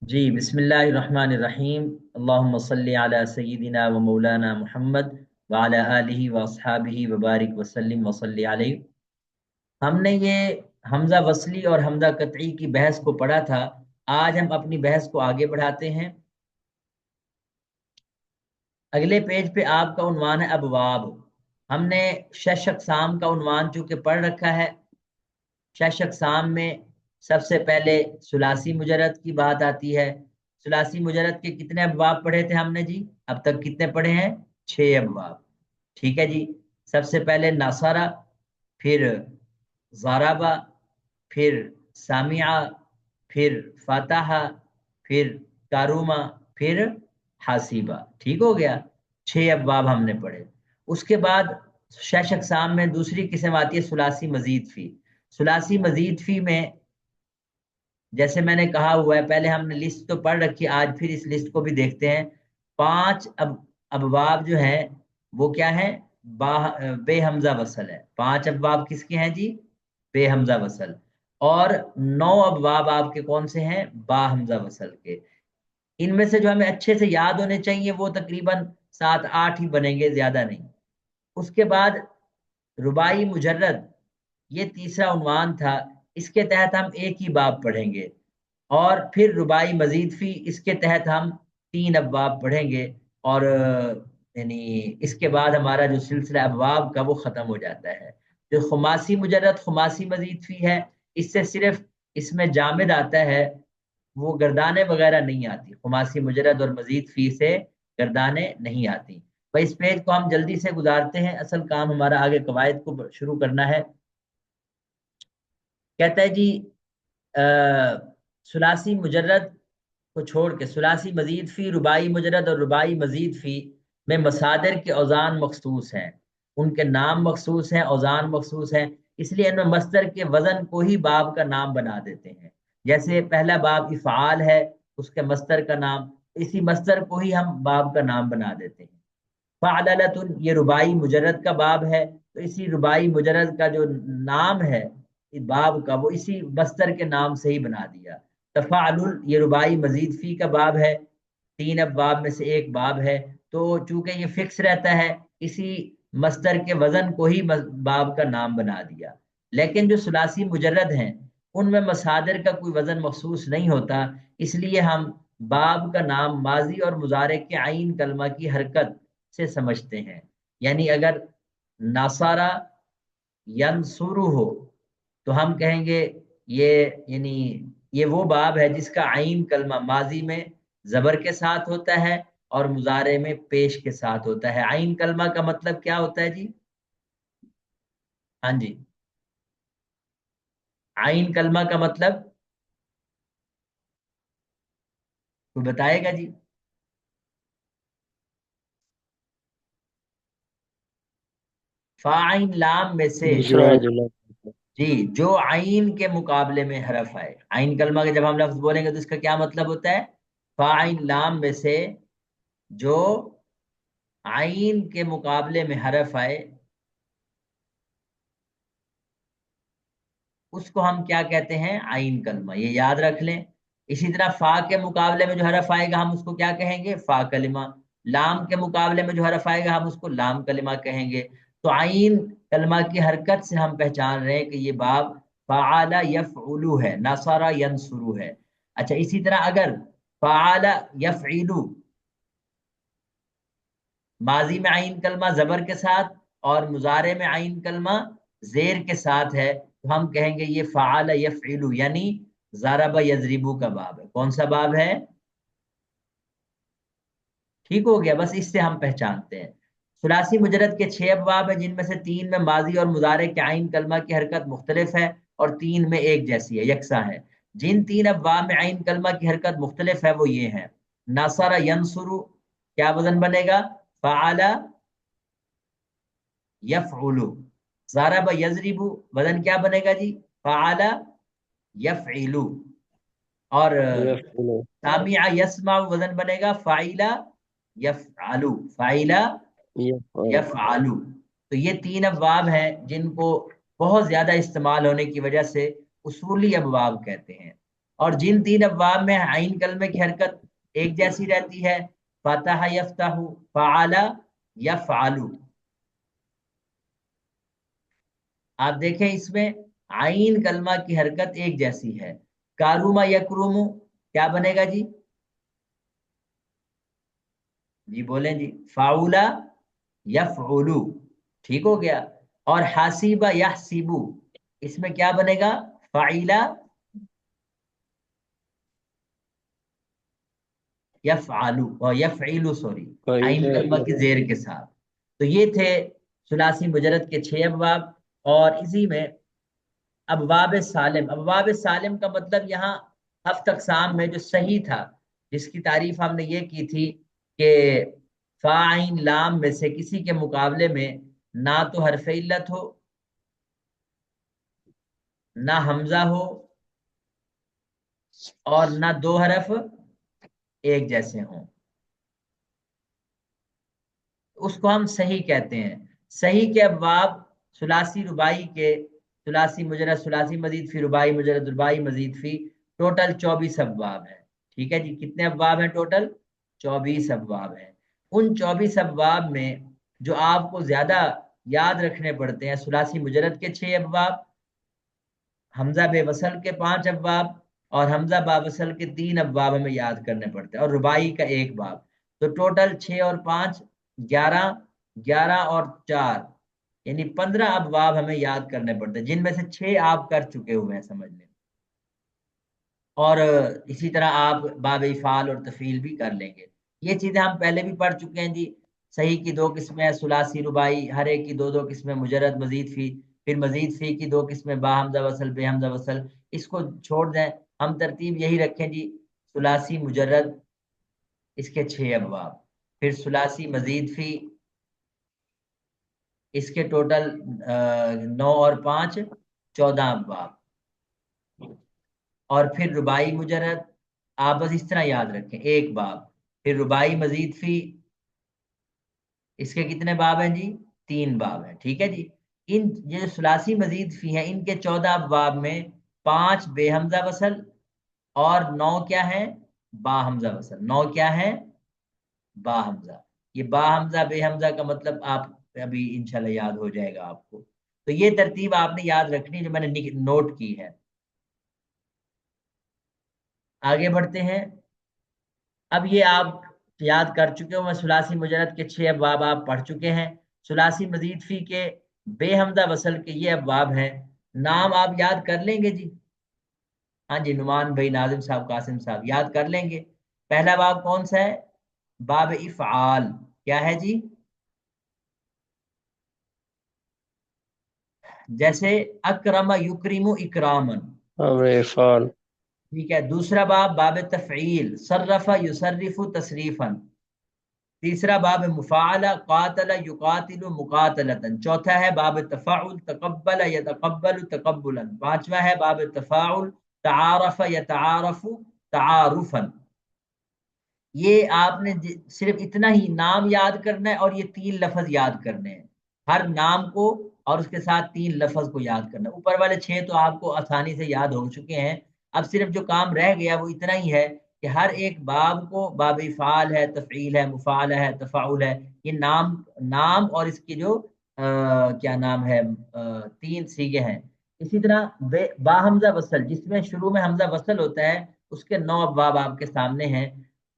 جی بسم اللہ الرحمن الرحیم، اللہم صلی علی سیدنا و مولانا محمد وعلی آلہ و اصحابہ وبارک وسلم وصلی علیہ۔ ہم نے یہ حمزہ وصلی اور حمزہ قطعی کی بحث کو پڑھا تھا۔ آج ہم اپنی بحث کو آگے بڑھاتے ہیں۔ اگلے پیج پہ آپ کا عنوان ہے ابواب۔ ہم نے شش اقسام کا عنوان چونکہ پڑھ رکھا ہے۔ شش اقسام میں سب سے پہلے ثلاثی مجرد کی بات آتی ہے۔ ثلاثی مجرد کے کتنے ابواب پڑھے تھے ہم نے جی؟ اب تک کتنے پڑھے ہیں؟ 6 ابواب۔ ٹھیک ہے جی۔ سب سے پہلے ناصرہ، پھر ضربہ، پھر سامعہ، پھر فاتحہ، پھر کارومہ، پھر حاسیبہ۔ ٹھیک ہو گیا؟ 6 ابواب ہم نے پڑھے۔ اس کے بعد شش اقسام میں دوسری قسم آتی ہے ثلاثی مزید فی۔ ثلاثی مزید فی میں جیسے میں نے کہا ہوا ہے، پہلے ہم نے لسٹ تو پڑھ رکھی، آج پھر اس لسٹ کو بھی دیکھتے ہیں۔ 5 ابواب جو ہیں وہ کیا ہیں؟ بے حمزہ وصل ہے۔ 5 ابواب کس کے ہیں جی؟ بے حمزہ وصل۔ اور 9 ابواب آپ کے کون سے ہیں؟ با حمزہ وصل کے۔ ان میں سے جو ہمیں اچھے سے یاد ہونے چاہیے وہ تقریباً 7-8 ہی بنیں گے، زیادہ نہیں۔ اس کے بعد رباعی مجرد، یہ تیسرا عنوان تھا۔ اس کے تحت ہم ایک ہی باب پڑھیں گے۔ اور پھر رباعی مزید فی، اس کے تحت ہم 3 ابواب پڑھیں گے۔ اور یعنی اس کے بعد ہمارا جو سلسلہ ابواب کا وہ ختم ہو جاتا ہے۔ جو خماسی مجرد خماسی مزید فی ہے، اس سے صرف اس میں جامد آتا ہے، وہ گردانے وغیرہ نہیں آتی۔ خماسی مجرد اور مزید فی سے گردانے نہیں آتی۔ بھائی اس پیج کو ہم جلدی سے گزارتے ہیں، اصل کام ہمارا آگے قواعد کو شروع کرنا ہے۔ کہتا ہے جی ثلاثی مجرد کو چھوڑ کے ثلاثی مزید فی، رباعی مجرد اور رباعی مزید فی میں مصادر کے اوزان مخصوص ہیں، ان کے نام مخصوص ہیں، اوزان مخصوص ہیں۔ اس لیے ان میں مصدر کے وزن کو ہی باب کا نام بنا دیتے ہیں۔ جیسے پہلا باب افعال ہے، اس کے مصدر کا نام، اسی مصدر کو ہی ہم باب کا نام بنا دیتے ہیں۔ فعللۃ، یہ رباعی مجرد کا باب ہے، تو اسی رباعی مجرد کا جو نام ہے باب کا، وہ اسی مصدر کے نام سے ہی بنا دیا۔ تفاعل، یہ رباعی مزید فی کا باب ہے، 3 ابواب میں سے ایک باب ہے، تو چونکہ یہ فکس رہتا ہے، اسی مصدر کے وزن کو ہی باب کا نام بنا دیا۔ لیکن جو ثلاثی مجرد ہیں ان میں مصادر کا کوئی وزن مخصوص نہیں ہوتا، اس لیے ہم باب کا نام ماضی اور مضارع کے عین کلمہ کی حرکت سے سمجھتے ہیں۔ یعنی اگر ناصارہ ینصرو ہو تو ہم کہیں گے یہ یعنی یہ وہ باب ہے جس کا عین کلمہ ماضی میں زبر کے ساتھ ہوتا ہے اور مضارع میں پیش کے ساتھ ہوتا ہے۔ عین کلمہ کا مطلب کیا ہوتا ہے جی؟ ہاں جی، عین کلمہ کا مطلب کوئی بتائے گا جی؟ فاعین لام میں سے جو، دوسرا جملہ۔ جی، جو عین کے مقابلے میں حرف آئے، عین کلمہ کے جب ہم لفظ بولیں گے تو اس کا کیا مطلب ہوتا ہے؟ فاعین لام میں سے جو عین کے مقابلے میں حرف آئے اس کو ہم کیا کہتے ہیں؟ عین کلمہ، یہ یاد رکھ لیں۔ اسی طرح فا کے مقابلے میں جو حرف آئے گا ہم اس کو کیا کہیں گے؟ فا کلمہ۔ لام کے مقابلے میں جو حرف آئے گا ہم اس کو لام کلمہ کہیں گے۔ تو عین کلمہ کی حرکت سے ہم پہچان رہے ہیں کہ یہ باب فعال یفعلو ہے، نصر ینصرو ہے۔ اچھا، اسی طرح اگر فعال یفعلو ماضی میں عین کلمہ زبر کے ساتھ اور مضارع میں عین کلمہ زیر کے ساتھ ہے تو ہم کہیں گے یہ فعال یفعلو، یعنی ضرب یضربو کا باب ہے۔ کون سا باب ہے؟ ٹھیک ہو گیا؟ بس اس سے ہم پہچانتے ہیں۔ ثلاثی مجرد کے 6 ابواب ہیں، جن میں سے 3 میں ماضی اور مضارع کے عین کلمہ کی حرکت مختلف ہے اور 3 میں ایک جیسی ہے، یکساں ہے۔ جن 3 ابواب میں عین کلمہ کی حرکت مختلف ہے وہ یہ ہیں: نصر ینصرو، کیا وزن بنے گا؟ فعل یفعلو۔ ضرب یضربو، وزن کیا بنے گا جی؟ فعل یفعلو۔ اور یفعلوا سامع یسمع، وزن بنے گا فاعل یفعلو، فاعل یفعل یفعلو۔ تو یہ 3 ابواب ہیں جن کو بہت زیادہ استعمال ہونے کی وجہ سے اصولی ابواب کہتے ہیں۔ اور جن 3 ابواب میں عین کلمے کی حرکت ایک جیسی رہتی ہے، فتح یفتح، فعل یفعل، آپ دیکھیں اس میں عین کلمہ کی حرکت ایک جیسی ہے۔ کاروما یکرومو کیا بنے گا جی؟ جی بولیں جی، فاؤلا یفعلو، ٹھیک ہو گیا۔ اور حاسیبہ یحسیبو، اس میں کیا بنے گا؟ فعیلا یفعلو، اور یفعلو سوری، عین کلمہ کی زیر کے ساتھ۔ تو یہ تھے ثلاثی مجرد کے 6 ابواب۔ اور اسی میں ابواب سالم، ابواب سالم کا مطلب یہاں ہفت اقسام میں جو صحیح تھا، جس کی تعریف ہم نے یہ کی تھی کہ فا عین لام میں سے کسی کے مقابلے میں نہ تو حرف علت ہو، نہ حمزہ ہو، اور نہ دو حرف ایک جیسے ہوں، اس کو ہم صحیح کہتے ہیں۔ صحیح کے ابواب ثلاثی رباعی کے، ثلاثی مجرد، ثلاثی مزید فی، رباعی مجرد، رباعی مزید فی، ٹوٹل 24 ابواب ہیں۔ ٹھیک ہے جی، کتنے ابواب ہیں ٹوٹل؟ 24 ابواب ہیں۔ ان 24 ابواب میں جو آپ کو زیادہ یاد رکھنے پڑتے ہیں، ثلاثی مجرد کے 6 ابواب، حمزہ بے وصل کے 5 ابواب، اور حمزہ با وصل کے 3 ابواب ہمیں یاد کرنے پڑتے ہیں، اور رباعی کا 1 باب۔ تو ٹوٹل 6 اور 5 11، 11 اور 4 یعنی 15 ابواب ہمیں یاد کرنے پڑتے ہیں، جن میں سے 6 آپ کر چکے ہوئے ہیں سمجھ لیں۔ اور اسی طرح آپ باب افعال اور تفعیل بھی کر لیں گے۔ یہ چیزیں ہم پہلے بھی پڑھ چکے ہیں جی۔ صحیح کی 2 قسمیں، ثلاثی رباعی، ہر ایک کی 2 قسمیں، مجرد مزید فی، پھر مزید فی کی 2 قسمیں، با حمزہ وصل، بے حمزہ وصل۔ اس کو چھوڑ دیں، ہم ترتیب یہی رکھیں جی، ثلاثی مجرد اس کے 6 ابواب، پھر ثلاثی مزید فی اس کے ٹوٹل 9 اور 5 14 ابواب، اور پھر رباعی مجرد، آپ بس اس طرح یاد رکھیں 1 باب، پھر رباعی مزید فی، اس کے کتنے باب ہیں جی؟ 3 باب ہیں۔ ٹھیک ہے جی، ان یہ جو ثلاثی مزید فی ہیں، ان کے 14 ابواب میں 5 بے حمزہ وصل اور 9 کیا ہے؟ با حمزہ وصل۔ 9 کیا ہے؟ با حمزہ۔ یہ با حمزہ بے حمزہ کا مطلب آپ ابھی انشاءاللہ یاد ہو جائے گا آپ کو۔ تو یہ ترتیب آپ نے یاد رکھنی جو میں نے نوٹ کی ہے۔ آگے بڑھتے ہیں۔ اب یہ آپ یاد کر چکے ہو، میں ثلاثی مجرد کے 6 ابواب آپ پڑھ چکے ہیں۔ ثلاثی مزید فی کے بے حمزہ وصل کے یہ ابواب ہیں، نام آپ یاد کر لیں گے جی؟ ہاں جی، نعمان بھائی، ناظم صاحب، قاسم صاحب یاد کر لیں گے۔ پہلا باب کون سا ہے؟ باب افعال۔ کیا ہے جی؟ جیسے اکرم یکرم اکرامن، افعال۔ ٹھیک ہے۔ دوسرا باب باب تفعیل، صرف یصرف تصریفا۔ تیسرا باب مفاعلہ، قاتل یقاتل مقاتلتا۔ چوتھا ہے باب تفاعل، تقبل یتقبل تقبلا۔ پانچواں ہے باب تفاعل، تعارف یتعارف تعارفا۔ یہ آپ نے صرف اتنا ہی نام یاد کرنا ہے، اور یہ 3 لفظ یاد کرنے ہیں، ہر نام کو اور اس کے ساتھ 3 لفظ کو یاد کرنا ہے۔ اوپر والے 6 تو آپ کو آسانی سے یاد ہو چکے ہیں، اب صرف جو کام رہ گیا وہ اتنا ہی ہے کہ ہر ایک باب کو، باب افعال ہے، تفعیل ہے، مفعلہ ہے، تفاعل ہے، یہ نام اور اس کی جو کیا نام ہے 3 صیغے ہیں۔ اسی طرح با حمزہ وصل، جس میں شروع میں حمزہ وصل ہوتا ہے، اس کے 9 ابواب آپ کے سامنے ہیں۔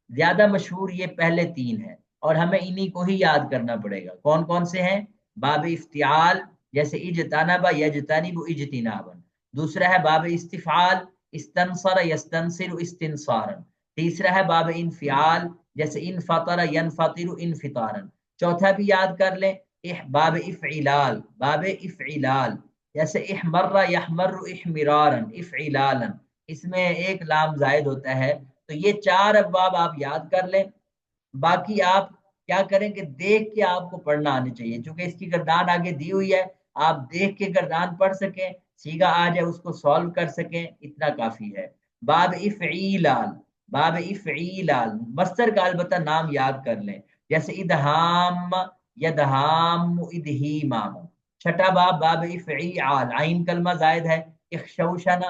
زیادہ مشہور یہ پہلے 3 ہیں، اور ہمیں انہی کو ہی یاد کرنا پڑے گا۔ کون کون سے ہیں؟ باب افتعال، جیسے اجتنب یجتنب اجتنابا۔ دوسرا ہے باب استفعال، استنصر یستنصر استنصارا۔ تیسرا ہے باب انفعال، جیسے انفطر ینفطر انفطارا۔ چوتھا بھی یاد کر لیں، باب افعلال، باب افعلال، جیسے احمر یحمر احمرارا افعلالا، اس میں ایک لام زائد ہوتا ہے۔ تو یہ 4 ابواب آپ یاد کر لیں۔ باقی آپ کیا کریں کہ دیکھ کے آپ کو پڑھنا آنے چاہیے، چونکہ اس کی گردان آگے دی ہوئی ہے، آپ دیکھ کے گردان پڑھ سکیں، سیگا آ جائے اس کو سولو کر سکیں، اتنا کافی ہے۔ باب افعیلال، باب افعیلال، مصدر کا البتہ نام یاد کر لیں، جیسے ادہام یدہام ادہیمام۔ چھٹا باب باب افعیال، عین کلمہ زائد ہے، اخشوشنا